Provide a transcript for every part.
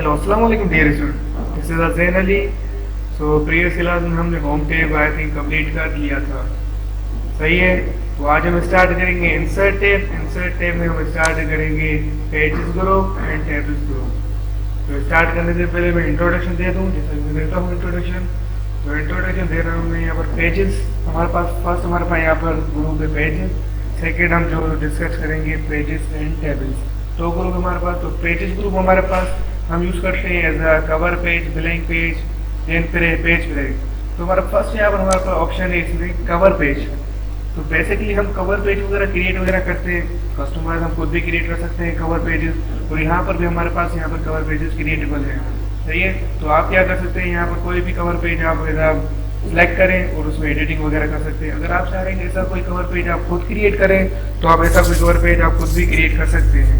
Hello अस्सलाम वालेकुम dear student, this is Azain Ali. So previous class में हमने home tab I think complete कर लिया था, सही है। तो आज हम स्टार्ट करेंगे इंसर्ट टैब। इंसर्ट टैब में हम स्टार्ट करेंगे pages group and tables group. तो स्टार्ट करने से पहले मैं इंट्रोडक्शन दे दूँ, जैसा कि मैं देता हूँ इंट्रोडक्शन। तो इंट्रोडक्शन दे रहा हूँ मैं यहाँ पर पेजेस हमारे पास, फर्स्ट हमारे पास यहाँ पर ग्रुप है पेजेस। सेकेंड हम जो डिस्कस करेंगे पेजेस एंड टेबल्स। दो ग्रुप हमारे पास। तो पेजेस ग्रुप हमारे पास हम यूज करते हैं as a cover page, blank page, then page break. तो हमारा फर्स्ट यहाँ पर हमारे पास ऑप्शन है इसमें कवर पेज। तो बेसिकली हम कवर पेज वगैरह क्रिएट वगैरह करते हैं, कस्टमाइज हम खुद भी क्रिएट कर सकते हैं कवर पेजेस। और यहाँ पर भी हमारे पास यहाँ पर कवर पेजेस क्रिएटेबल है, सही है। तो आप क्या कर सकते हैं, यहाँ पर कोई भी कवर पेज आप सिलेक्ट करें और उसमें एडिटिंग वगैरह कर सकते हैं। अगर आप चाह रहे हैं ऐसा कोई कवर पेज आप खुद क्रिएट करें तो आप ऐसा कोई कवर पेज आप खुद भी क्रिएट कर सकते हैं,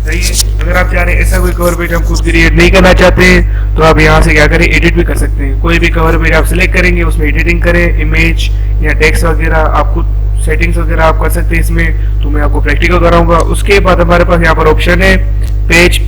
सही है। अगर आप चाह रहे हैं ऐसा कोई कवर पेज हम खुद क्रिएट नहीं करना चाहते हैं तो आप यहाँ से क्या करें, एडिट भी कर सकते हैं। कोई भी कवर पेज आप सिलेक्ट करेंगे, उसमें एडिटिंग करें, इमेज या टेक्स्ट वगैरह आप खुद सेटिंग्स वगैरह आप कर सकते हैं इसमें। तो मैं आपको प्रैक्टिकल कराऊंगा। उसके बाद हमारे पास यहाँ पर ऑप्शन है पेज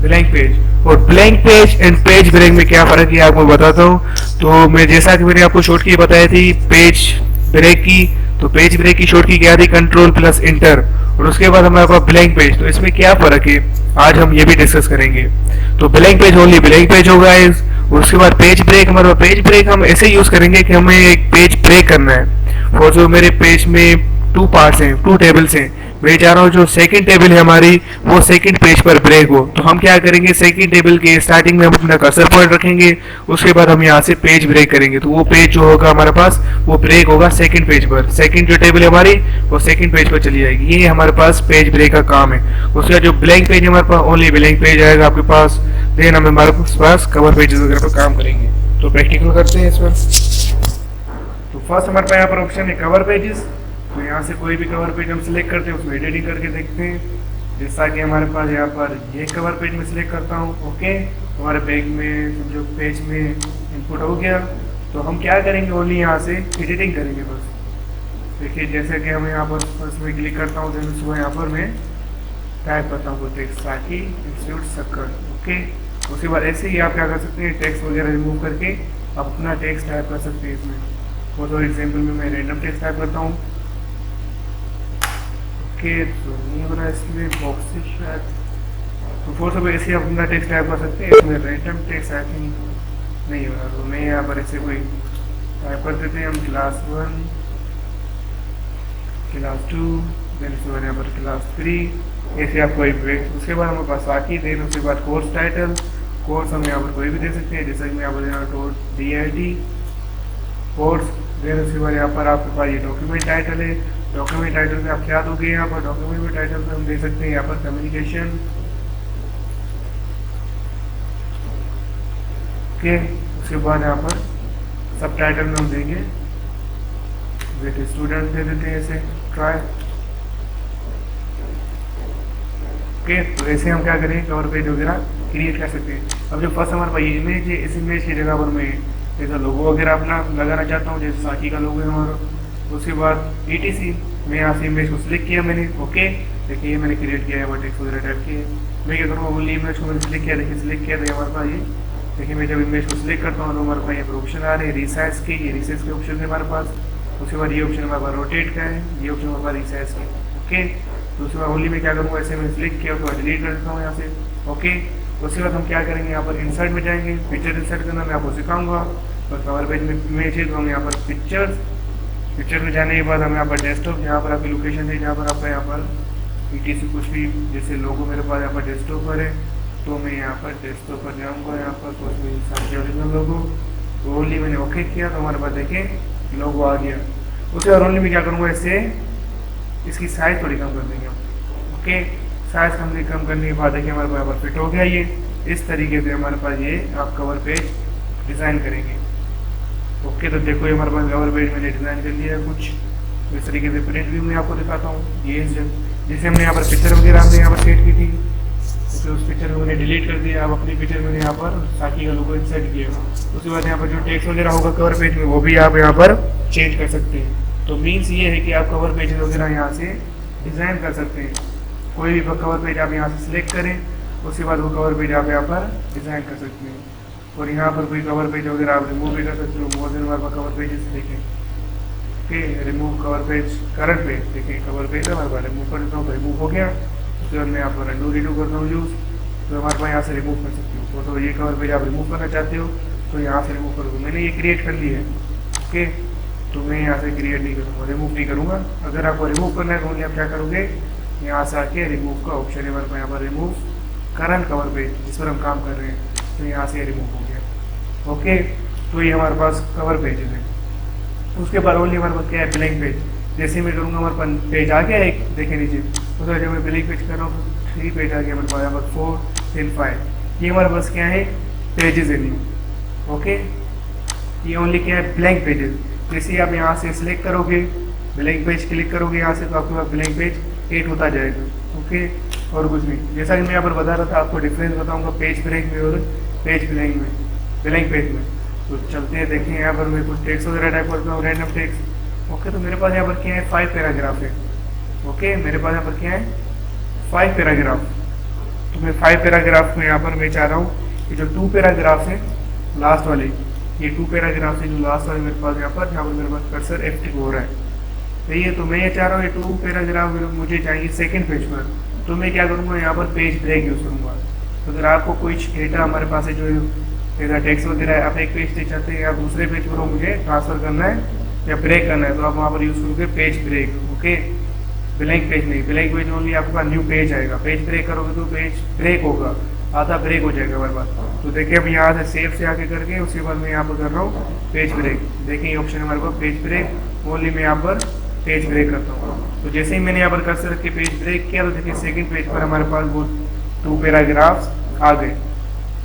ब्लैंक पेज। और blank page and page break में क्या फर्क है आपको बताता हूँ। तो मैं जैसा कि मैंने आपको शॉर्ट की बताई थी पेज ब्रेक की, तो पेज ब्रेक की शॉर्ट की क्या थी, कंट्रोल प्लस इंटर। और उसके बाद हमारे पास ब्लैंक पेज। तो इसमें क्या फर्क है आज हम ये भी डिस्कस करेंगे। तो blank page only blank page होगा। उसके बाद पेज ब्रेक, हमारे पेज ब्रेक हम ऐसे यूज करेंगे कि हमें एक पेज ब्रेक करना है। और जो मेरे पेज में 2 पार्ट्स हैं, 2 टेबल्स हैं, मैं चाह रहा हूँ जो सेकंड टेबल है हमारी वो सेकंड पेज पर ब्रेक हो। तो हम क्या करेंगे, सेकंड टेबल के स्टार्टिंग में हम अपना कर्सर पॉइंट रखेंगे, उसके बाद हम यहाँ से पेज ब्रेक करेंगे। तो वो पेज जो होगा हमारे पास वो ब्रेक होगा सेकंड पेज पर। सेकंड जो टेबल है हमारी वो सेकंड पेज पर चली जाएगी। ये हमारे पास पेज ब्रेक का काम है। उसका जो ब्लैंक पेज है हमारे पास ओनली ब्लैंक पेज आएगा आपके पास। देन हम हमारे पास कवर पेजेस वगैरह पर काम करेंगे। तो प्रैक्टिकल करते हैं इस पर। तो फर्स्ट हमारे पास यहाँ पर ऑप्शन है कवर पेजेस। तो यहाँ से कोई भी कवर पेज हम सिलेक्ट करते हैं, उसमें एडिटिंग करके देखते हैं। जैसा कि हमारे पास यहाँ पर ये कवर पेज में सिलेक्ट करता हूँ, ओके। हमारे पेज में जो पेज में इनपुट हो गया। तो हम क्या करेंगे, ओनली यहाँ से एडिटिंग करेंगे बस। देखिए जैसे कि हम यहाँ पर फर्स्ट में क्लिक करता हूँ, देन सुबह यहाँ पर मैं टाइप करता हूँ टेक्स्ट ताकि इंस्टीट्यूट सक्कर, ओके। उसके बाद ऐसे ही आप क्या कर सकते हैं, टेक्स्ट वगैरह रिमूव करके आप अपना टेक्स्ट टाइप कर सकते हैं इसमें। फॉर एग्जाम्पल में मैं रैंडम टेक्स्ट टाइप करता हूँ, ओके। तो नहीं हो रहा है इसमें बॉक्स शायद। तो फोर सब ऐसे आप अपना टेक्स्ट टाइप कर सकते हैं। इसमें रैंडम टेक्स्ट आई थिंक नहीं हो रहा, तो मैं यहाँ पर ऐसे कोई टाइप कर देते हैं हम क्लास 1, क्लास 2, देन उसके बाद यहाँ पर क्लास 3, ऐसे आप कोई ब्रेक। उसके बाद हमारे पास बाकी, देन उसके बाद कोर्स टाइटल। कोर्स हम यहाँ पर कोई भी दे सकते हैं, जैसा कि मैं यहाँ पर यहाँ DID कोर्स। देन उसके बाद यहाँ पर आपके पास ये डॉक्यूमेंट टाइटल है। डॉक्यूमेंट टाइटल में आप क्या दोगे, यहाँ पर डॉक्यूमेंट में टाइटल में हम दे सकते हैं यहाँ पर कम्युनिकेशन, ओके। उसके बाद यहाँ पर सब टाइटल में हम देंगे विद स्टूडेंट दे देते हैं ऐसे ट्राई, ओके। तो ऐसे हम क्या करें, कवर पेज वगैरह क्रिएट कर सकते हैं। अब जो फर्स्ट हमारे पास इमेज है, इस इमेज की जगह पर मैं जैसा लोगो वगैरह अपना लगाना चाहता हूँ, जैसे साकी का लोगो है हमारा। उसके बाद ETC मैं यहाँ से इमेज को सिलेक्ट किया मैंने, ओके। देखिए मैंने क्रिएट किया है, टेक्स्ट वगैरह टाइप किए। मैं क्या करूँगा, ओनली इमेज को मैंने सिलेक्ट किया। देखिए सिलेक्ट किया तो हमारे पास ये देखिए, मैं जब इमेज को सिलेक्ट करता हूँ तो हमारे पास ये पर ऑप्शन आ रहे हैं रिसाइज के। ये रिसाइज के ऑप्शन है हमारे पास। उसके बाद ये ऑप्शन हमारे पास रोटेट का है, ये ऑप्शन हमारे पास रिसाइज के, ओके। तो उसके बाद ओनली मैं क्या करूँगा, ऐसे मैंने सिलेक्ट किया उसके बाद डिलीट कर देता हूँ यहाँ से, ओके। उसके बाद हम क्या करेंगे, यहाँ पर इंसर्ट में जाएंगे। पिक्चर इंसर्ट करना मैं आपको सिखाऊंगा। और कवर पेज में इमेज है तो हम यहाँ पर पिक्चर में जाने के बाद हम यहाँ पर डेस्कटॉप, जहाँ पर आपकी लोकेशन है, जहाँ पर आपका यहाँ पर ETC कुछ भी जैसे लोगो मेरे पास यहाँ पर डेस्कटॉप पर है, तो मैं यहाँ पर डेस्कटॉप पर जाऊँगा। यहाँ पर कुछ भी साथ ओरिजिनल लोगो, तो ओनली मैंने ओके किया तो हमारे पास देखें लोगो आ गया। उसके बाद ओनली मैं क्या करूँगा, इससे इसकी साइज़ थोड़ी कम कर देंगे हम, ओके। साइज़ कम करने के बाद देखिए हमारे पास यहाँ पर फिट हो गया ये। इस तरीके से हमारे पास ये आप कवर पेज डिज़ाइन करेंगे, ओके। तो देखो ये हमारे पास कवर पेज मैंने डिज़ाइन कर लिया है कुछ इस तरीके से। प्रिंट व्यू में आपको दिखाता हूँ। ये जैसे हमने यहाँ पर पिक्चर वगैरह हमने यहाँ पर सेट की थी, तो उस पिक्चर को मैंने डिलीट कर दिया। अब अपनी पिक्चर मैंने यहाँ पर साकी का लोगो इंसर्ट किया। उसके बाद यहाँ पर जो टेक्स्ट वगैरह होगा कवर पेज में वो भी आप यहाँ पर चेंज कर सकते हैं। तो मीन्स ये है कि आप कवर पेज वगैरह यहाँ से डिज़ाइन कर सकते हैं। कोई भी कवर पेज आप यहाँ से सिलेक्ट करें, उसके बाद वो कवर पेज आप यहाँ पर डिज़ाइन कर सकते हैं। और यहाँ पर कोई कवर पेज वगैरह आप रिमूव भी कर सकते हो। मोर देन हमारे पास कवर पेजेस देखें, okay, remove cover page, current page देखें, कवर पेज है हमारे पास, रिमूव कर देता हूँ तो रिमूव हो गया। उसके बाद मैं यहाँ पर अंडू रीडू करता हूँ यूज़, तो हमारे पास यहाँ से रिमूव कर सकते हो। तो ये कवर पेज आप रिमूव करना चाहते हो तो यहाँ से रिमूव करोगे। मैंने ये क्रिएट कर ली है, ओके, तो मैं यहाँ से क्रिएट नहीं करूँगा, रिमूव नहीं करूँगा। अगर आपको रिमूव करना है तो ओनली आप क्या करोगे, यहाँ से आके रिमूव का ऑप्शन है हमारे पास, यहाँ पर रिमूव करंट कवर पेज जिस पर हम काम कर रहे हैं, तो यहाँ से रिमूव हो गया, ओके। तो ये हमारे पास कवर पेज है। उसके बाद ओनली हमारे पास क्या है, ब्लैंक पेज। जैसे मैं करूँगा हमारे पास पेज आ गया एक, देखे नीचे, उसके बाद जब मैं ब्लैंक पेज कर रहा हूँ 3 पेज आ गया हमारे पास, यहाँ पर 4 then 5। ये हमारे पास क्या है, पेजेस है न्यू, ओके। ये ओनली क्या है, ब्लैंक पेजेस। जैसे आप यहाँ से सिलेक्ट करोगे, ब्लैंक पेज क्लिक करोगे यहाँ से, तो आपके पास ब्लैंक पेज 8 होता जाएगा, ओके। और कुछ नहीं, जैसा कि मैं यहाँ पर बता रहा था, आपको डिफरेंस बताऊँगा पेज ब्रेक में और पेज ब्लैंक में, ब्लैंक पेज में। तो चलते हैं, देखें यहाँ पर मैं कुछ टेक्स्ट वगैरह टाइप करता हूँ, रैंडम टेक्स्ट, ओके। तो मेरे पास यहाँ पर क्या है, 5 पैराग्राफ है, ओके। मेरे पास यहाँ पर क्या है, 5 पैराग्राफ। तो मैं 5 पैराग्राफ में यहाँ पर मैं चाह रहा हूँ कि जो 2 पैराग्राफ है लास्ट वाले, ये 2 पैराग्राफ है जो लास्ट वाले मेरे पास यहाँ पर मेरे पास कर्सर एक्टिव हो रहा है, सही है। तो मैं ये चाह रहा हूँ ये 2 पैराग्राफ मुझे चाहिए सेकंड पेज पर, तो मैं क्या करूँगा, यहाँ पर पेज ब्रेक यूज़ करूँगा। तो अगर आपको कुछ डेटा हमारे पास है, जो डेटा टेक्स्ट वगैरह है, आप एक पेज से चाहते हैं या दूसरे पेज पर मुझे ट्रांसफ़र करना है या ब्रेक करना है, तो आप वहाँ पर यूज़ करोगे page break, okay. Blank page नहीं, ब्लैंक पेज ओनली आपके पास न्यू पेज आएगा। पेज ब्रेक करोगे तो पेज ब्रेक होगा, आधा ब्रेक हो जाएगा हमारे पास। तो देखिए अब यहाँ से सेव से आके करके उसके बाद मैं यहाँ पर कर रहा हूँ पेज ब्रेक। देखिए ऑप्शन हमारे पास पेज ब्रेक, ओनली मैं यहाँ पर पेज ब्रेक करता हूँ। तो जैसे ही मैंने यहाँ पर कर्सर रख के पेज ब्रेक किया, तो देखिए सेकंड पेज पर हमारे पास वो 2 पैराग्राफ्स आ गए,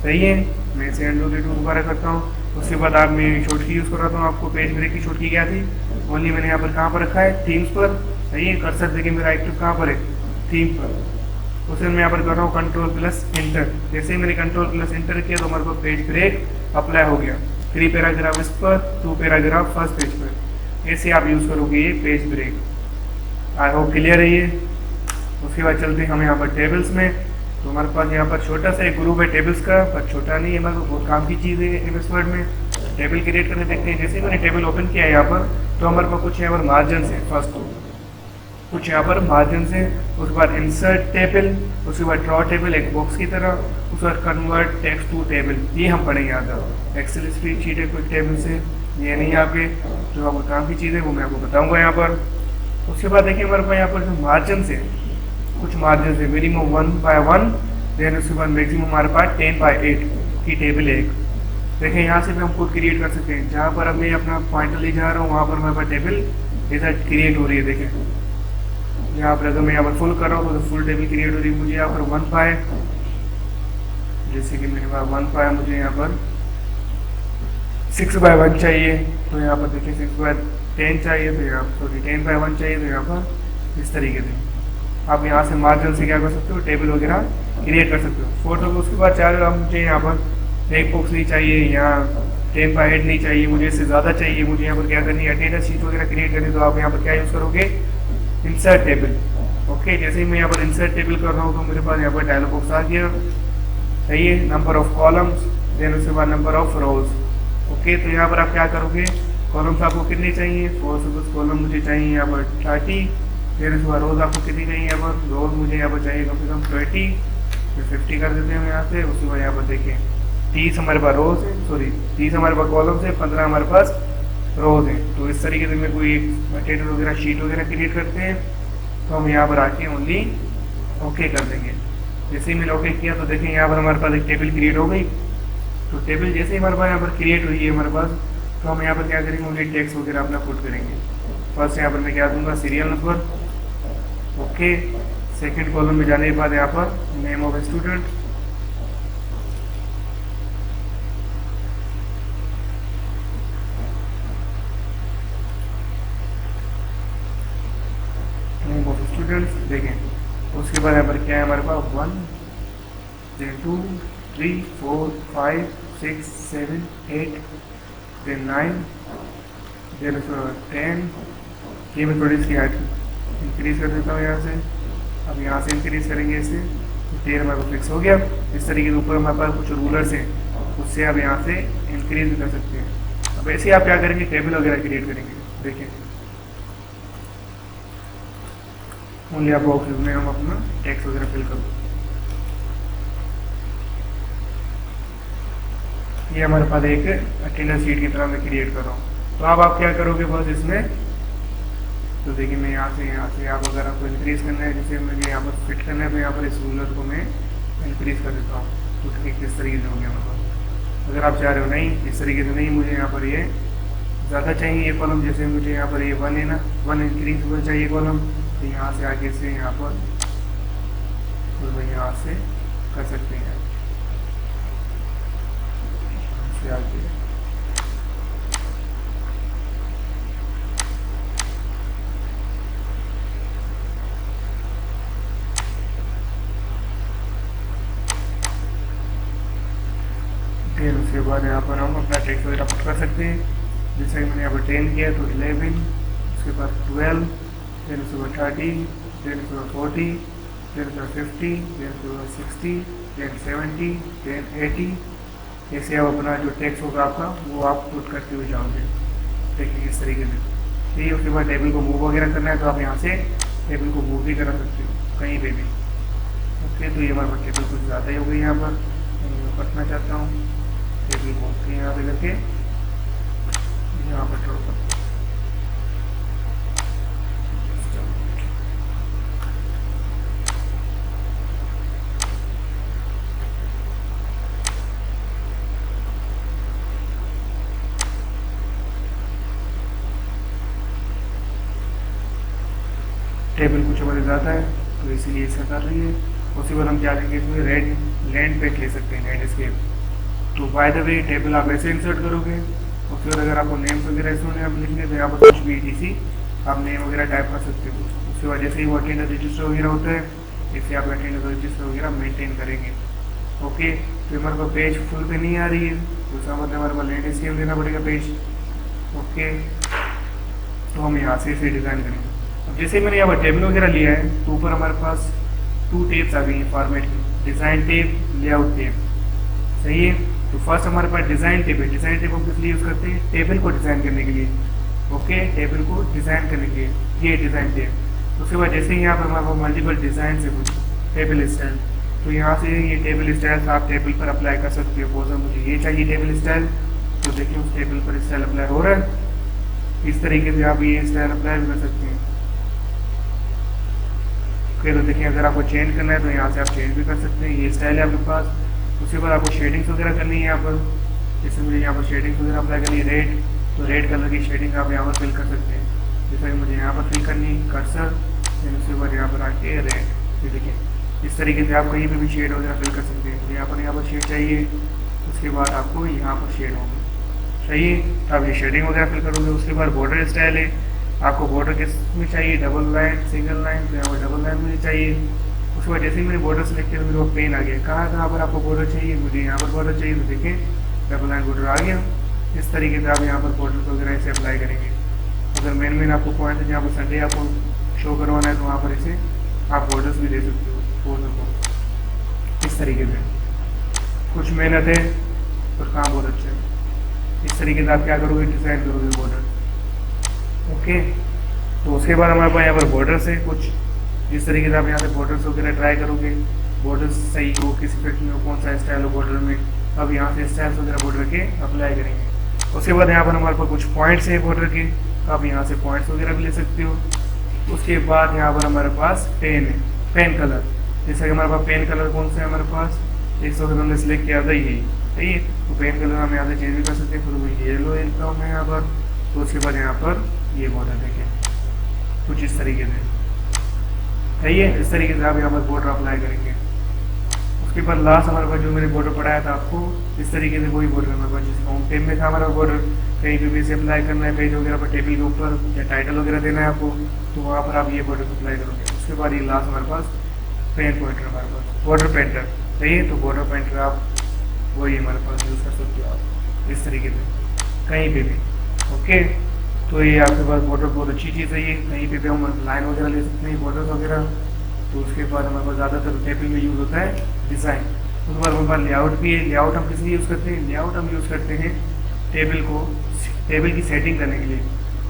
सही है। मैं इसे अंडू रीडू दोबारा करता हूँ। उसके बाद आप मैं शॉर्ट की यूज़ कर रहा हूँ, आपको पेज ब्रेक की शॉर्ट की क्या थी, ओनली मैंने यहाँ पर कहाँ पर रखा है, थीम्स पर, सही है। कर्सर देखिए मेरा एक्टिव कहाँ पर है, थीम पर। उसे मैं यहाँ पर कर रहा हूँ कंट्रोल प्लस इंटर। जैसे ही मैंने कंट्रोल प्लस इंटर किया तो हमारे पास पेज ब्रेक अप्लाई हो गया। 3 पैराग्राफ इस पर, 2 पैराग्राफ फर्स्ट पेज पर, ऐसे आप यूज़ करोगे ये page break. I hope clear है ये। उसके बाद चलते हैं हम यहाँ पर टेबल्स में। तो हमारे पास यहाँ पर छोटा सा एक ग्रुप है टेबल्स का, पर छोटा नहीं है, हमारे पास बहुत काम की चीज़ है एमएस वर्ड में। टेबल क्रिएट करने देखते हैं। जैसे मैंने टेबल ओपन किया है यहाँ पर, तो हमारे पास कुछ यहाँ पर मार्जिन है, फर्स्ट कुछ यहाँ पर मार्जिन है। उसके बाद इंसर्ट टेबल, उसके बाद ड्रॉ टेबल एक बॉक्स की तरह, उसके बाद कन्वर्ट टेक्स्ट टू टेबल, ये हम पढ़ेंगे आगे। एक्सेल स्प्रेडशीट है कुछ टेबल से, ये नहीं आपके जो आपको काम की चीज़ है वो मैं आपको बताऊँगा यहाँ पर। उसके बाद देखिए हमारे पास यहाँ पर जो मार्जिन है, कुछ मार्जिन है, मिनिमम 1/1, देन उसके बाद मैक्सिमम हमारे पास 10/8 की टेबल है एक। देखिए यहाँ से भी हम खुद क्रिएट कर सकते हैं। जहाँ पर अब मैं अपना पॉइंटर ले जा रहा हूँ, वहाँ पर हमारे पास टेबल ऐसा क्रिएट हो रही है। देखें यहाँ पर अगर मैं यहाँ पर फुल कर रहा हूँ तो फुल टेबल क्रिएट हो रही है। मुझे यहाँ पर 1/, जैसे कि मेरे पास 1/, मुझे यहाँ पर 6/1 चाहिए, तो यहाँ पर देखिए 6/10 चाहिए, तो यहाँ सॉरी 10/1 चाहिए, तो यहाँ पर इस तरीके से आप यहाँ से मार्जिन से क्या कर सकते हो, टेबल वगैरह क्रिएट कर सकते हो। फोटो को उसके बाद चाहे मुझे यहाँ पर एक बॉक्स नहीं चाहिए, यहाँ 10/8 नहीं चाहिए, मुझे इससे ज़्यादा चाहिए, मुझे यहाँ पर क्या करनी है, डेटा शीट वगैरह क्रिएट करनी है, तो आप यहाँ पर क्या यूज़ करोगे, इंसर्ट टेबल। ओके, जैसे ही मैं यहाँ पर इंसर्ट टेबल कर रहा हूँ तो मेरे पास यहाँ पर डायलॉग बॉक्स आ गया, सही है। नंबर ऑफ कॉलम्स, देन उसके बाद नंबर ऑफ रोज। ओके, तो यहाँ पर आप क्या करोगे, कॉलम्स आपको कितने चाहिए, 4 से 10 कॉलम मुझे चाहिए यहाँ पर 30, फिर उसके बाद रोज आपको कितनी चाहिए, यहाँ पर रोज मुझे यहाँ पर चाहिए कम से कम 20, फिर 50 कर देते हैं यहाँ से। उसके बाद यहाँ पर देखिए 30 हमारे पास रोज है, सॉरी 30 हमारे पास कॉलम्स है, 15 हमारे पास रोज है। तो इस तरीके से मैं कोई एक मटेरियल वगैरह शीट वगैरह क्रिएट करते हैं, तो हम यहाँ पर आके ओनली ओके कर देंगे। जैसे ही मैंने ओके किया तो देखें यहाँ पर हमारे पास एक टेबल क्रिएट हो गई। तो टेबल जैसे ही हमारे पास यहाँ पर क्रिएट हुई है हमारे पास, तो हम यहाँ पर क्या करेंगे, ओनली टेक्स्ट वगैरह अपना पुट करेंगे। फर्स्ट यहाँ पर मैं क्या दूंगा, serial number, okay. Second column में जाने के बाद यहाँ पर name of student, name of students देखें। उसके बाद यहाँ पर क्या है हमारे पास 1, then 2, 3, 4, 5, 6, 7, 8, then 9, then 10। ये मैं थोड़ी इसकी हाइट इंक्रीज कर देता हूँ यहाँ से, अब यहाँ से इंक्रीज करेंगे इसे, तो 13 हमारे पास फिक्स हो गया। इस तरीके से ऊपर हमारे पास कुछ रूलर्स हैं, उससे आप यहाँ से इंक्रीज भी कर सकते हैं। अब ऐसे आप क्या करेंगे, टेबल वगैरह क्रिएट करेंगे। देखिए ओनली आप बॉक्स में हम अपना टेक्स्ट वगैरह फिल करो। ये हमारे पास एक अटेंडेंस शीट की तरह मैं क्रिएट कर रहा हूँ। तो अब आप क्या करोगे बस इसमें, तो देखिए मैं यहाँ से आप अगर आपको इंक्रीज करना है, जैसे मुझे यहाँ पर फिट करना है, तो यहाँ पर इस रूलर को मैं इंक्रीज कर देता हूँ। तो ठीक किस तरीके से हो गया हमारे पास। अगर आप चाह रहे हो नहीं इस तरीके से नहीं, मुझे यहाँ पर ये ज़्यादा चाहिए ये कॉलम, जैसे मुझे यहाँ पर ये 1 है ना, 1 इंक्रीज हुआ चाहिए कॉलम, तो यहाँ से आगे से यहाँ पर तो यहाँ से कर सकते हैं आगे। फिर उसके बाद यहाँ पर हम अपना टेक्स्ट वगैरह पुट कर सकते हैं। जैसे कि मैंने यहाँ पर 10 किया तो 11, उसके बाद 12, फिर उसके बाद 30, फिर उसके बाद 40, फिर उसके बाद 50, फिर उसके बाद 60, फिर 70, फिर 80। ऐसे आप अपना जो टेक्स्ट होगा आपका वो आप पुट करते हुए जाओगे। देखिए इस तरीके से। फिर उसके बाद टेबल को मूव वगैरह करना है तो आप यहाँ से टेबल को मूव भी करा सकते हो कहीं पे भी। ओके, तो ये हमारे पास टेबल कुछ ज़्यादा ही हो गई यहाँ पर, मैं कटना चाहता हूँ। टेबल को यहाँ पे करके यहाँ पर ड्रॉ कर। टेबल कुछ हमारे ज़्यादा है तो इसीलिए ऐसा कर रही है। उसके बाद हम क्या करेंगे, इसमें रेड लैंड पे ले सकते हैं, लैंडस्केप। तो बाय द वे टेबल आप ऐसे इंसर्ट करोगे। उसके बाद अगर आपको नेम्स वगैरह इसमें आप लिखने तो यहाँ पर कुछ भी ETC आप नेम वगैरह टाइप कर सकते हो। उसके बाद जैसे ही वो अटेंडर रजिस्टर वगैरह होता है, इससे आप अटेंडर रजिस्टर वगैरह मेंटेन करेंगे। ओके, तो हमारे पास पेज फुल पे नहीं आ रही है, तो उसका मतलब हमारे पास लैंडस्केप देना पड़ेगा पेज। ओके, तो हम यहाँ से इसे डिज़ाइन करेंगे। अब जैसे मैंने यहाँ पर टेबल वगैरह लिया है तो ऊपर हमारे पास 2 टेप्स आ गई हैं फॉर्मेट की, डिज़ाइन टेप, लेआउट टेप। सही है, तो फर्स्ट हमारे पास डिज़ाइन टेप है। डिज़ाइन टेप हम किस लिए यूज़ करते हैं, टेबल को डिज़ाइन करने के लिए। ओके, टेबल को डिज़ाइन करने के लिए ये डिज़ाइन टेप। उसके बाद जैसे ही यहाँ पर हमारे पास मल्टीपल डिज़ाइन से कुछ टेबल स्टाइल, तो यहाँ से ये टेबल स्टाइल आप टेबल पर अप्लाई कर सकते हो। सपोज मुझे ये चाहिए टेबल स्टाइल, तो देखिए उस टेबल पर स्टाइल अप्लाई हो रहा है। इस तरीके से आप ये स्टाइल अप्लाई भी कर सकते हैं। ओके, तो देखिए अगर आपको चेंज करना है तो यहाँ से आप चेंज भी कर सकते हैं। ये स्टाइल है आपके पास। उसके बाद आपको शेडिंग्स वगैरह करनी है यहाँ पर। जैसे मुझे यहाँ पर शेडिंग्स वगैरह अप्लाई करनी है रेड, तो रेड कलर की शेडिंग आप यहाँ पर फिल कर सकते हैं। जैसे कि मुझे यहाँ पर फिल करनी है कर्सर, फिर उसके बाद यहाँ पर आके रेड। ये देखिए इस तरीके से आप कहीं पर भी शेड वगैरह फिल कर सकते हैं। यहाँ पर शेड चाहिए, उसके बाद आपको यहाँ पर शेड होगी। सही है, तो आप ये शेडिंग वगैरह फिल करोगे। उसके बाद बॉर्डर स्टाइल है, आपको बॉर्डर किस में चाहिए, डबल लाइन, सिंगल लाइन, तो यहाँ पर डबल लाइन मुझे चाहिए। उसके बाद जैसे ही मैंने बॉर्डर सेलेक्ट किया तो मेरे को पेन आ गया। कहाँ पर आपको बॉर्डर चाहिए, मुझे यहाँ पर बॉर्डर चाहिए, तो देखिए डबल लाइन बॉर्डर आ गया। इस तरीके से आप यहाँ पर बॉर्डर वगैरह इसे अप्लाई करेंगे। अगर मेन आपको पॉइंट है जहाँ पर संडे आपको शो करवाना है तो वहाँ पर इसे आप बॉर्डर्स भी दे सकते हो बॉर्डर को। इस तरीके से कुछ मेहनत है और काम बहुत अच्छा है। इस तरीके से आप क्या करोगे, डिज़ाइन करोगे बॉर्डर। ओके, तो उसके बाद हमारे पास यहाँ पर बॉर्डर्स है कुछ। जिस तरीके से आप यहाँ से बॉर्डर्स वगैरह ट्राई करोगे, बॉर्डर्स सही हो, किसी फिट में हो, कौन सा स्टाइल हो बॉर्डर में, अब यहाँ से स्टाइल्स वगैरह बॉर्डर के अप्लाई करेंगे। उसके बाद यहाँ पर हमारे पास कुछ पॉइंट्स है बॉर्डर के, आप यहाँ से पॉइंट्स वगैरह भी ले सकते हो। उसके बाद यहाँ पर हमारे पास पेन है, पेन कलर। जैसे कि हमारे पास पेन कलर कौन सा है हमारे पास, 100 हमने सेलेक्ट किया था यही। सही है, तो पेन कलर हम यहाँ से चेंज भी कर सकते हैं। फिर येलो लिखता हूँ मैं यहाँ पर, तो उसके बाद यहाँ पर ये बॉर्डर देखें कुछ इस तरीके से। सही है, इस तरीके से आप यहाँ पर बॉर्डर अप्लाई करेंगे। उसके बाद लास्ट हमारे पास जो मैंने बॉर्डर पढ़ाया था आपको, इस तरीके से वही बॉर्डर हमारे पास जिस होम पेज में था हमारा बॉर्डर, कहीं पे भी इसे अप्लाई करना है पेज वगैरह पर, टेबल के ऊपर या टाइटल वगैरह देना है आपको, तो वहाँ पर आप ये बॉर्डर अप्लाई करोगे। उसके बाद ये लास्ट हमारे पास पेन पॉइंटर हमारे पास बॉर्डर पेंटर। सही है, तो बॉर्डर पेंटर आप वही हमारे पास यूज़ कर सकते हो आप इस तरीके से कहीं पे भी। ओके, तो ये आपके पास बॉर्डर बहुत अच्छी चीज़ है। ये कहीं पे भी हम लाइन वगैरह ले सकते हैं, बॉर्डर वगैरह। तो उसके बाद हमारे पास ज़्यादातर टेबल में यूज़ होता है डिज़ाइन। उसके बाद हमारे पास लेआउट भी है। लेआउट हम किस लिए यूज़ करते हैं? लेआउट हम यूज़ करते हैं टेबल की सेटिंग करने के लिए।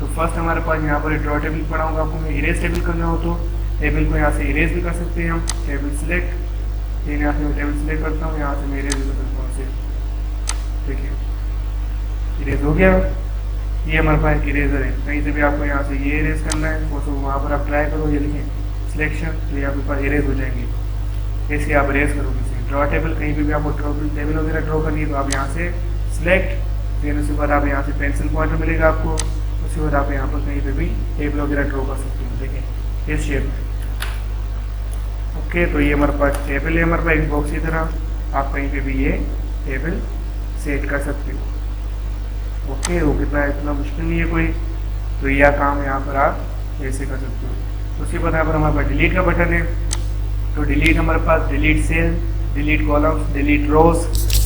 तो फर्स्ट हमारे पास यहाँ पर ड्रॉ टेबल पड़ा होगा, आपको इरेज टेबल करना हो तो टेबल को यहाँ से इरेज भी कर सकते हैं हम। टेबल सिलेक्ट, यहाँ से मैं टेबल सिलेक्ट करता हूँ, यहाँ से मैं इरेज भी कर सकता हूँ। देखिए इरेज हो गया। ये हमारे पास एक इरेजर है, कहीं से भी आपको यहाँ से ये इरेज करना है तो वहाँ पर आप ट्राई करो, ये लिखें सिलेक्शन, तो ये आपके पास इरेज हो जाएंगे। ऐसे आप इरेज करोगे। ड्रॉ टेबल कहीं भी आपको टेबल वगैरह ड्रॉ करनी है तो आप यहाँ से सिलेक्ट, फिर उसके बाद आप यहाँ से पेंसिल पॉइंटर मिलेगा आपको, उसके बाद आप यहाँ पर कहीं पे भी टेबल वगैरह ड्रॉ कर सकते हो। देखें इस शेप में। ओके, तो ये हमारे पास टेबल है, हमारे पास एक बॉक्स की तरह। आप कहीं पे भी ये टेबल सेट कर सकते हो। ओके, वो इतना मुश्किल नहीं है कोई। तो यह काम यहाँ पर आप ऐसे कर सकते हो। उसके बाद यहाँ पर हमारे पास डिलीट का बटन है। तो डिलीट हमारे पास delete cell, delete columns, delete rows,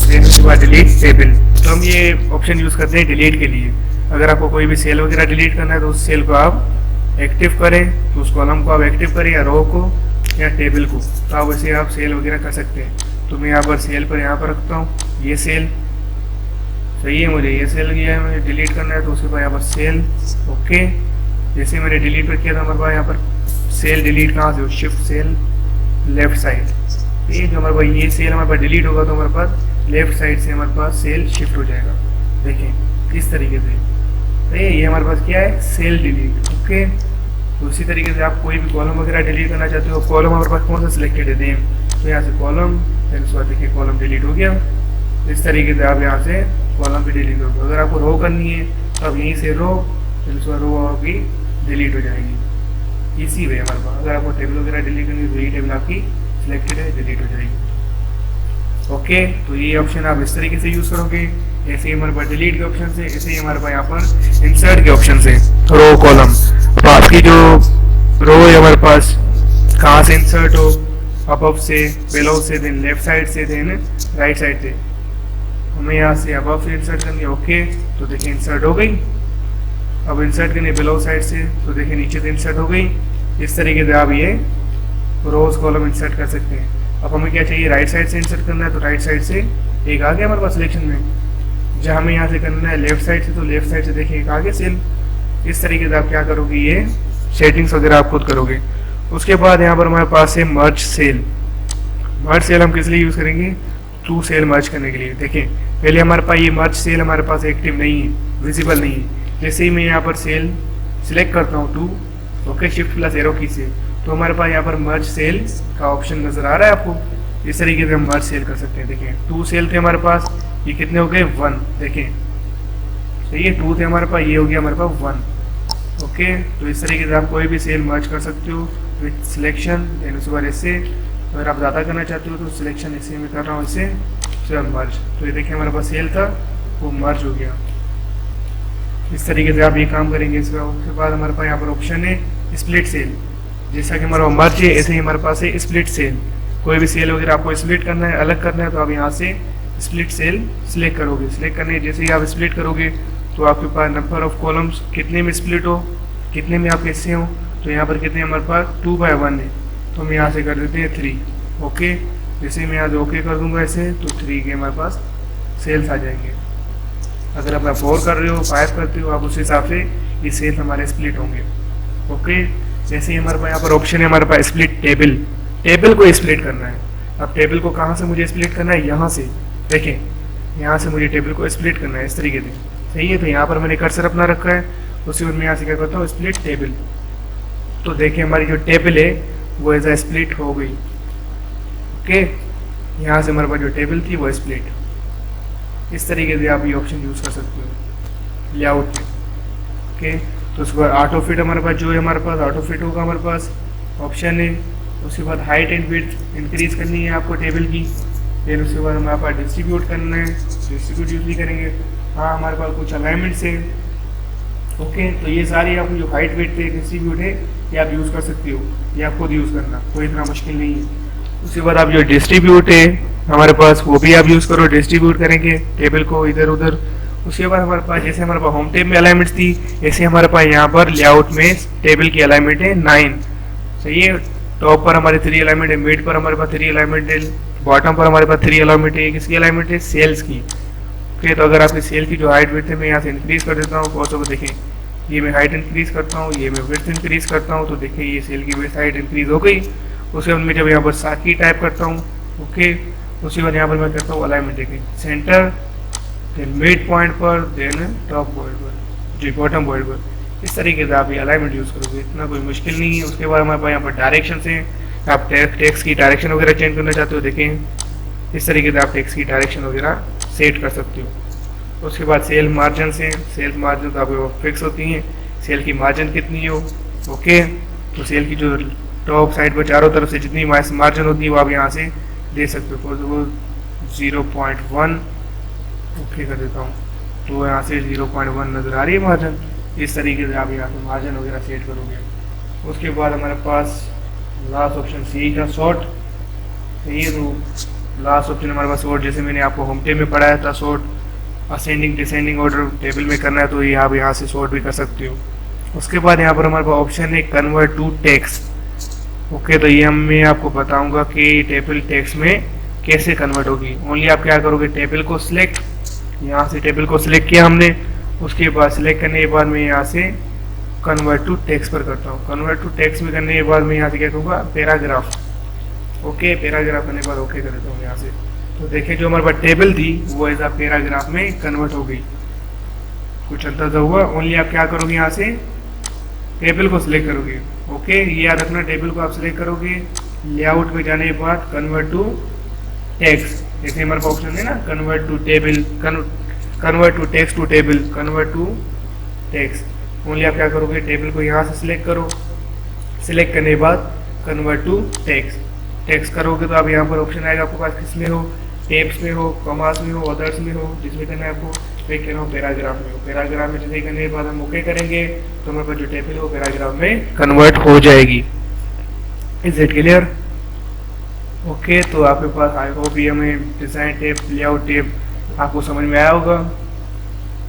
फिर उसके बाद डिलीट टेबल। तो हम ये ऑप्शन यूज़ करते हैं डिलीट के लिए। अगर आपको कोई भी सेल वगैरह डिलीट करना है तो उस सेल को आप एक्टिव करें, तो उस कॉलम को आप एक्टिव करें, या रो को या टेबल को, तो आप वैसे आप सेल वगैरह कर सकते हैं। तो मैं यहाँ पर सेल पर यहाँ पर रखता हूँ, ये सेल सही है, मुझे ये सेल गया है, मुझे डिलीट करना है तो उसके बाद यहाँ पर सेल। ओके, जैसे मैंने डिलीट पर किया था हमारे पास यहाँ पर सेल डिलीट कहाँ से हो, शिफ्ट सेल लेफ्ट साइड। ये जो हमारे पास ये सेल हमारे पास डिलीट होगा तो हमारे पास लेफ्ट साइड से हमारे पास सेल शिफ्ट हो जाएगा। देखें किस तरीके से। तो ये हमारे पास क्या है, सेल डिलीट। ओके, तो उसी तरीके से आप कोई भी कॉलम वगैरह डिलीट करना चाहते हो, कॉलम हमारे पास कौन सा सिलेक्टेड है, देम, तो यहाँ से कॉलम, फिर उसके बाद देखिए कॉलम डिलीट हो गया। इस तरीके से आप यहाँ से कॉलम भी डिलीट होगा। अगर आपको रो करनी है तो आप यहीं से रो, फिर उसके बाद रो आपकी डिलीट हो जाएगी। इसी वे हमारे पास अगर आपको टेबल वगैरह डिलीट करनी है तो ये टेबल आपकी सिलेक्टेड है, डिलीट हो जाएगी। ओके, तो ये ऑप्शन आप इस तरीके से यूज़ करोगे। ऐसे ही हमारे पास डिलीट के ऑप्शन है, ऐसे ही हमारे पास यहाँ पर इंसर्ट के ऑप्शन है, रो कॉलम। तो आपकी जो रो है हमारे पास कहाँ से इंसर्ट हो, अबव से, बिलो से, देन लेफ्ट साइड से, देन राइट साइड से। हमें यहाँ से अबव से इंसर्ट करनी है। ओके, तो देखिए इंसर्ट हो गई। अब इंसर्ट करनी है बिलो साइड से, तो देखिए नीचे से इंसर्ट हो गई। इस तरीके से आप ये रोज कॉलम इंसर्ट कर सकते हैं। अब हमें क्या चाहिए, राइट साइड से इंसर्ट करना है, तो राइट साइड से एक आ गया हमारे पास सिलेक्शन में। जहाँ हमें यहाँ से करना है लेफ्ट साइड से, तो लेफ्ट साइड से देखिए एक आ गया सेल। इस तरीके से आप क्या करोगे, ये सेटिंग्स वगैरह आप खुद करोगे। उसके बाद यहाँ पर हमारे पास है मर्ज सेल। मर्ज सेल हम किस लिए यूज़ करेंगे, टू सेल मर्ज करने के लिए। देखिए पहले हमारे पास ये मर्ज सेल हमारे पास एक्टिव नहीं है, विजिबल नहीं है। जैसे ही मैं यहाँ पर सेल सिलेक्ट करता हूँ two, okay, shift plus arrow key से, तो हमारे पास यहाँ पर मर्ज सेल का ऑप्शन नजर आ रहा है आपको। इस तरीके से हम मर्ज सेल कर सकते हैं। देखिए टू सेल थे हमारे पास, ये कितने हो गए, 1। देखें सही है, 2 थे हमारे पास, ये हो गया हमारे पास 1। ओके, तो इस तरीके से आप कोई भी सेल मर्ज कर सकते हो विथ सिलेक्शन। देन उसके बाद इससे अगर आप ज़्यादा करना चाहते हो तो सिलेक्शन इसे मैं कर रहा हूँ, इससे मर्ज। तो ये देखिए हमारे पास सेल था, वो मर्ज हो गया। इस तरीके से आप ये काम करेंगे। इसका उसके बाद हमारे पास यहाँ पर ऑप्शन है स्प्लिट सेल। जैसा कि हमारा मर्ज है, ऐसे ही हमारे पास है स्प्लिट सेल। कोई भी सेल वगैरह आपको स्प्लिट करना है, अलग करना है, तो आप यहाँ से स्प्लिट सेल सिलेक्ट करोगे। सिलेक्ट करने जैसे ही आप स्प्लिट करोगे तो आपके पास नंबर ऑफ कॉलम्स कितने में स्प्लिट हो, कितने में आप हिस्से हो, तो यहाँ पर कितने हमारे पास 2/1 है, तो हम यहाँ से कर देते हैं 3। ओके, जैसे मैं यहाँ से ओके कर दूंगा ऐसे, तो 3 के हमारे पास सेल्स आ जाएंगे। अगर आप 4 कर रहे हो, 5 करते हो, आप उस हिसाब से ये सेल्स हमारे स्प्लिट होंगे। ओके, जैसे ही हमारे पास यहाँ पर ऑप्शन है हमारे पास स्प्लिट टेबल। टेबल को स्प्लिट करना है। अब टेबल को कहाँ से मुझे स्प्लिट करना है, यहाँ से। देखें यहाँ से मुझे टेबल को स्प्लिट करना है इस तरीके से। सही है, तो यहाँ पर मैंने कर्सर अपना रखा है, उसी में यहाँ से क्या करता हूँ, स्प्लिट टेबल। तो देखिए हमारी जो टेबल है वो ऐसा स्प्लिट हो गई। ओके, यहाँ से हमारे पास जो टेबल थी वो स्प्लिट। इस तरीके से आप ये ऑप्शन यूज़ कर सकते हो लेआउट में। ओके, तो उसके बाद ऑटो फिट हमारे पास जो है, हमारे पास ऑटो फिट होगा हमारे पास ऑप्शन है। उसके बाद हाइट एंड विड्थ इंक्रीज करनी है आपको टेबल की। फिर उसके बाद हमारे पास डिस्ट्रीब्यूट करना है, डिस्ट्रीब्यूट यूज नहीं करेंगे। हाँ, हमारे पास कुछ अलाइनमेंट्स है। ओके, तो ये सारी आप जो हाइट वेट है, डिस्ट्रीब्यूट है, ये आप यूज़ कर सकते हो, ये आप खुद यूज़ करना, कोई इतना मुश्किल नहीं है। उसके बाद आप जो डिस्ट्रीब्यूट है हमारे पास, वो भी आप यूज़ करो, डिस्ट्रीब्यूट करेंगे टेबल को इधर उधर। उसके बाद हमारे पास जैसे हमारे पास होम टेब में अलाइनमेंट्स थी, ऐसे हमारे पास यहाँ पर लेआउट में टेबल की अलाइनमेंट है 9। सही है, टॉप पर हमारे 3 अलाइनमेंट है, मिड पर हमारे पास 3 अलाइनमेंट है, बॉटम पर हमारे पास 3 अलाइनमेंट है। किसकी अलाइनमेंट है? सेल्स की। ओके, तो अगर आपकी सेल की जो हाइट विड्थ है मैं यहाँ से इंक्रीज कर देता हूँ। कौन को देखें, ये मैं हाइट इंक्रीज करता हूँ, ये मैं विड्थ इंक्रीज करता हूँ, तो देखिए ये सेल की विड्थ हाइट इंक्रीज हो गई। उसके बाद मैं जब यहाँ पर साकी टाइप करता हूँ, ओके, उसके बाद यहाँ पर मैं करता हूँ अलाइनमेंट, देखें सेंटर, देन मिड पॉइंट पर, देन टॉप पॉइंट पर, जी बॉटम पॉइंट पर। इस तरीके से आप ये अलाइनमेंट यूज़ करोगे, इतना कोई मुश्किल नहीं है। उसके बाद हमारे पास यहाँ पर डायरेक्शन से आप टेक्स्ट की डायरेक्शन वगैरह चेंज करना चाहते हो, देखें इस तरीके से आप टेक्स्ट की डायरेक्शन वगैरह सेट कर सकते हो। उसके बाद सेल मार्जिन से, सेल मार्जिन तो आपको फिक्स होती हैं, सेल की मार्जिन कितनी हो, ओके, तो सेल की जो टॉप साइड पर चारों तरफ से जितनी मार्जिन होती है वो आप यहाँ से दे सकते हो। वो 0.1 ओके कर देता हूँ, तो यहाँ से 0.1 नज़र आ रही है मार्जिन। इस तरीके से आप यहाँ पे मार्जिन वगैरह सेट करोगे। उसके बाद हमारे पास लास्ट ऑप्शन सी का शॉर्ट, ये तो लास्ट ऑप्शन हमारे पास शॉर्ट, जैसे मैंने आपको होम टेब में पढ़ाया था short ascending descending order table में करना है, तो ये आप यहाँ से शॉर्ट भी कर सकते हो। उसके बाद यहाँ पर हमारे पास ऑप्शन है कन्वर्ट टू टेक्स्ट। ओके, तो ये मैं आपको बताऊंगा कि टेबल टेक्स्ट में कैसे कन्वर्ट होगी। ओनली आप क्या करोगे, टेबल को सिलेक्ट, यहाँ से टेबल को सिलेक्ट किया हमने, उसके बाद सिलेक्ट करने के बाद मैं यहाँ से कन्वर्ट टू टेक्स्ट पर करता हूँ। कन्वर्ट टू टेक्स्ट में करने के बाद मैं यहाँ से क्या करूँगा, पैराग्राफ, ओके, पैराग्राफ करने के बाद ओके कर देता हूँ यहाँ से। तो देखिए जो हमारे पास टेबल थी वो ऐसा पैराग्राफ में कन्वर्ट हो गई। कुछ अंदाजा हुआ? ओनली आप क्या करोगे, यहाँ से टेबल को सिलेक्ट करोगे, ओके, ये याद रखना, टेबल को आप सिलेक्ट करोगे, लेआउट में जाने के बाद कन्वर्ट टू टेक्स्ट, जैसे हमारे पास ऑप्शन है ना convert to table, convert to text to table, convert to text. Only आप क्या करोगे, टेबल को यहाँ से सिलेक्ट करो, सिलेक्ट करने के बाद कन्वर्ट टू टेक्स्ट, टेक्स्ट करोगे तो आप यहाँ पर ऑप्शन आएगा आपके पास, किस में हो, टेप्स में हो, कॉमास में हो, अदर्स में हो, जिसमें करना है आपको, मैं कह रहा हूँ पैराग्राफ में हो। पैराग्राफ में जैसे करने के बाद हम ओके करेंगे तो हमारे पास जो टेबल है वो पैराग्राफ में कन्वर्ट हो जाएगी। Is it clear? ओके, तो आपके पास आई होप ये हमें डिज़ाइन टेप, लेआउट टेप आपको समझ में आया होगा।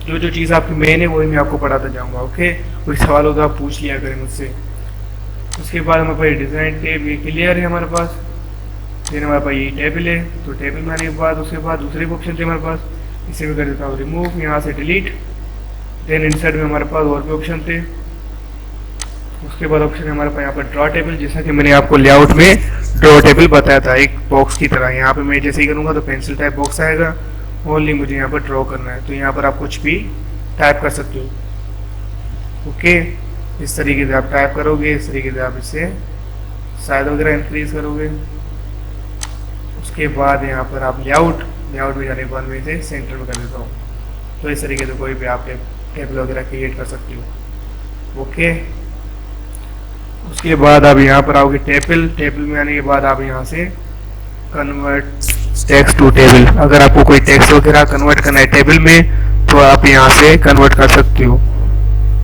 जो जो चीज़ आपकी मेन है वही मैं आपको पढ़ाता जाऊँगा, ओके। कोई सवाल होगा आप पूछ लिया करें मुझसे। उसके बाद हमारे पास डिज़ाइन टेप ये क्लियर है हमारे पास, फिर हमारे पास ये टेबल है, तो टेबल में आने के बाद उसके बाद दूसरे ऑप्शन थे हमारे पास, इसे मैं कर देता हूँ रिमूव, यहाँ से डिलीट, देन इंसर्ट में हमारे पास और भी ऑप्शन थे। उसके बाद ऑप्शन है हमारे पास यहाँ पर ड्रॉ टेबल, जैसा कि मैंने आपको लेआउट में ड्रॉ टेबल बताया था एक बॉक्स की तरह। यहाँ पे मैं जैसे ही करूँगा तो पेंसिल टाइप बॉक्स आएगा, ओनली मुझे यहाँ पर ड्रॉ करना है, तो यहाँ पर आप कुछ भी टाइप कर सकते हो, ओके। इस तरीके से आप टाइप करोगे, इस तरीके से आप इससे साइज वगैरह इंक्रीज करोगे। उसके बाद यहाँ पर आप लेआउट में जाने के बाद मैं इसे सेंटर में कर देता हूँ, तो इस तरीके से कोई भी आप टेबल वगैरह क्रिएट कर सकते हो, ओके। उसके बाद आप यहाँ पर आओगे टेबल में आने के बाद आप यहाँ से कन्वर्ट टेक्स्ट टू टेबल, अगर आपको कोई टेक्स्ट वगैरह कन्वर्ट करना है टेबल में तो आप यहाँ से कन्वर्ट कर सकते हो,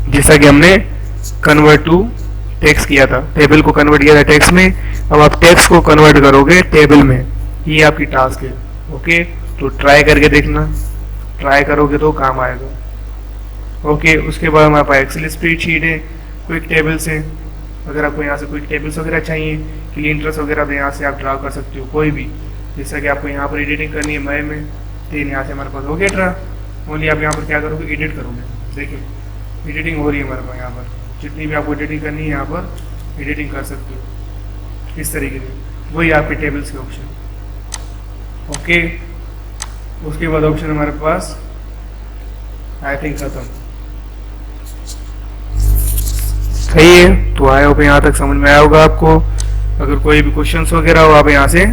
जैसा कि हमने कन्वर्ट टू टेक्स्ट किया था, टेबल को कन्वर्ट किया था टेक्स्ट में, अब आप टेक्स्ट को कन्वर्ट करोगे टेबल में, ये आपकी टास्क है, ओके। तो ट्राई करके देखना, ट्राई करोगे तो काम आएगा, ओके। उसके बाद हमारे पास एक्सेल स्प्रेडशीट है क्विक टेबल से, अगर आपको यहाँ से क्विक टेबल्स वगैरह चाहिए, क्लीनर्स वगैरह तो यहाँ से आप ड्रा कर सकते हो कोई भी, जैसा कि आपको यहाँ पर एडिटिंग करनी है मई में, तो यहाँ से हमारे पास हो गया ड्रा। ओनली आप यहाँ पर क्या करोगे, एडिट करोगे, देखिए एडिटिंग हो रही है हमारे पास, यहाँ पर जितनी भी आपको एडिटिंग करनी है यहाँ पर एडिटिंग कर सकते हो इस तरीके से, वही आपके टेबल्स के ऑप्शन, ओके। उसके बाद ऑप्शन हमारे पास आई थिंक खत्म, सही है। तो आए हो यहाँ तक समझ में आया होगा आपको। अगर कोई भी क्वेश्चंस वगैरह हो आप यहाँ से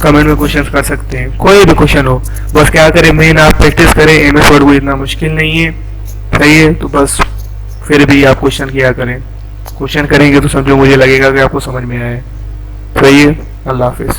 कमेंट में क्वेश्चंस कर सकते हैं, कोई भी क्वेश्चन हो, बस क्या करें मेन आप प्रैक्टिस करें, MS वर्ड को इतना मुश्किल नहीं है, सही है। तो बस फिर भी आप क्वेश्चन किया करें, क्वेश्चन करेंगे तो समझो मुझे लगेगा कि आपको समझ में आया है, सही है। अल्लाह हाफिज़।